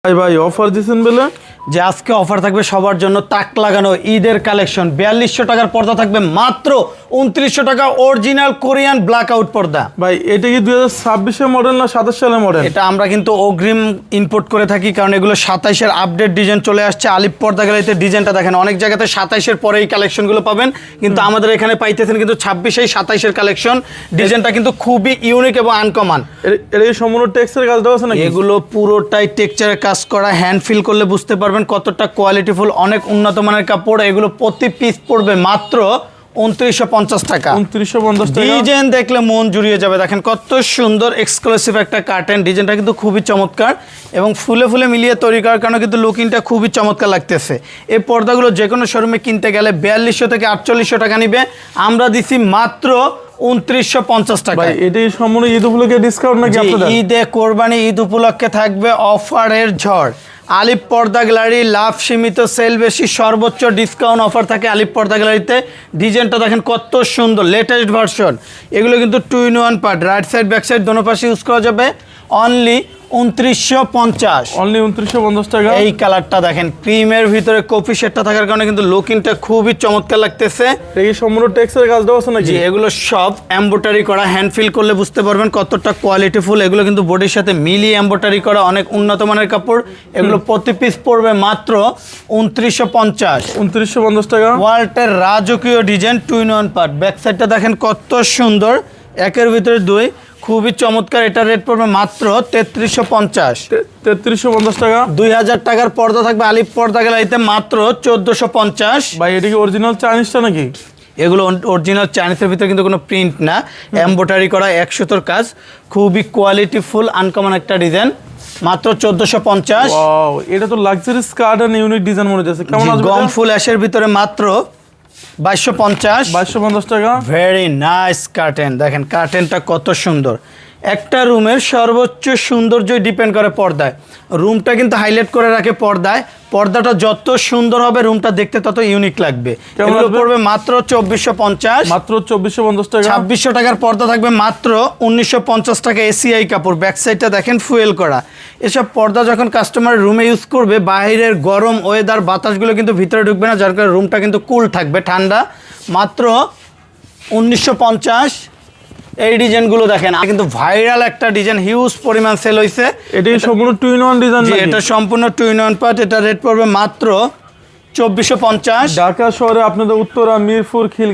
ভাই ভাই অফার দিছেন বলে যে আজকে অফার থাকবে সবার জন্য তাক লাগানো ঈদের কালেকশন 4200 টাকার পর্দা থাকবে মাত্র 2900 টাকা অরিজিনাল কোরিয়ান ব্ল্যাক আউট পর্দা। ভাই এটা কি 2026 এর মডেল না 27 সালের মডেল? এটা আমরা কিন্তু অগ্রিম ইম্পোর্ট করে থাকি, কারণ এগুলো 27 এর আপডেট ডিজাইন চলে আসছে। আলিপ পর্দা গ্যালারিতে ডিজাইনটা দেখেন, অনেক জায়গাতে 27 এর পরে এই কালেকশনগুলো পাবেন, কিন্তু আমাদের এখানে পাইতেছেন কিন্তু 26 এই 27 এর কালেকশন। ডিজাইনটা কিন্তু খুবই ইউনিক এবং আনকমন। এটা কি সম্পূর্ণ টেক্সচার কাজ দেওয়া আছে নাকি? এগুলো পুরোটাই টেক্সচারের কাজ করা, হ্যান্ড ফিল করলে বুঝতে পারবেন কতটা কোয়ালিটিফুল, অনেক উন্নত মানের কাপড়। এগুলো প্রতি পিস পড়বে মাত্র 2950 টাকা। 2950 টাকা। ডিজাইন দেখলে মন জুড়িয়ে যাবে। দেখেন কত সুন্দর এক্সক্লুসিভ একটা কার্টেন, ডিজাইনটা কিন্তু খুবই চমৎকার এবং ফুলে ফুলে মিলিয়ে তৈরি করার কারণে কিন্তু লুকিংটা খুবই চমৎকার লাগতেছে। এই পর্দাগুলো যে কোনো শোরুমে কিনতে গেলে 4200 থেকে 4800 টাকা নিবে, আমরা দিছি মাত্র 2950 টাকা। ভাই এটাই সম্পূর্ণ ঈদ উপলক্ষে ডিসকাউন্ট নাকি আপনাদের? ঈদে কোরবানি ঈদ উপলক্ষে থাকবে অফারের ঝড়। আলিপ পর্দা গ্যালারি লাভ সীমিত, সেল বেশি, সর্বোচ্চ ডিসকাউন্ট অফার থাকে আলিপ পর্দা গ্যালারিতে। ডিজাইনটা দেখেন কত সুন্দর, লেটেস্ট ভার্সন। এগুলো কিন্তু 2 in 1 part, right side back side দোনো পাশে ইউজ করা যাবে। অনলি 2950। অনলি 2950 টাকা। এই কালারটা দেখেন, ক্রিমের ভিতরে কফি শেডটা থাকার কারণে কিন্তু লুকিংটা খুবই চমৎকার লাগতেছে। এটা কি সম্পূর্ণ টেক্সচার কাজ দেওয়া আছে নাকি? জি, এগুলো সব এমব্রয়ডারি করা, হ্যান্ড ফিল করলে বুঝতে পারবেন কতটা কোয়ালিটিফুল। এগুলো কিন্তু বডির সাথে মিলিয়ে এমব্রয়ডারি করা, অনেক উন্নত মানের কাপড়। এগুলো প্রতি পিস পড়বে মাত্র 2950। 2950 টাকা। ওয়াল্টের রাজকীয় ডিজাইন 2 in 1 পার্ট। ব্যাক সাইডটা দেখেন কত সুন্দর, একের ভিতরে দুই, খুবই চমৎকার। এটা রেট পড়বে মাত্র 3350। 3350 টাকা। 2000 টাকার পর্দা থাকবে আলিপ পর্দা গ্যালারিতে মাত্র 1450। ভাই এটা কি অরিজিনাল চাইনিজটা নাকি? এগুলো অরিজিনাল চাইনিজের ভিতরে কিন্তু কোনো প্রিন্ট না, এমব্রয়ডারি করা 100 কাজ, খুবই কোয়ালিটিফুল আনকমন একটা ডিজাইন, মাত্র 1450। ওয়াও, এটা তো luxury skirt and unique design মনে হচ্ছে। কেমন আসবে? গম ফুল অ্যাশের ভিতরে মাত্র 2250। 2250 টাকা। Very nice curtain. দেখেন কার্টেনটা কত সুন্দর। একটা রুমের সর্বোচ্চ সৌন্দর্যই ডিপেন্ড করে পর্দায়। রুমটা কিন্তু হাইলাইট করে রাখে পর্দায়। পর্দাটা যত সুন্দর হবে রুমটা দেখতে তত ইউনিক লাগবে। এগুলো পড়বে মাত্র 2450। মাত্র 2450 টাকা। 2600 টাকার পর্দা থাকবে মাত্র 1950 টাকা। এসিআই কাপড়, ব্যাক সাইডটা দেখেন ফুয়েল করা। এসব পর্দা যখন কাস্টমার রুমে ইউজ করবে, বাইরের গরম ওয়েদার বাতাসগুলো কিন্তু ভিতরে ঢুকবে না, যার কারণে রুমটা কিন্তু কুল থাকবে, ঠান্ডা। মাত্র 1950। এই ডিজাইনগুলো দেখেন কিন্তু ভাইরাল একটা ডিজাইন, হিউজ পরিমাণ সেল হয়েছে। এটাই সম্পূর্ণ 2 in 1 ডিজাইন নাকি? এটা সম্পূর্ণ 2 in 1 পার্ট। এটা রেট পড়বে মাত্র 2450। ঢাকা শহরে আপনাদের উত্তরা, মিরপুর, খিল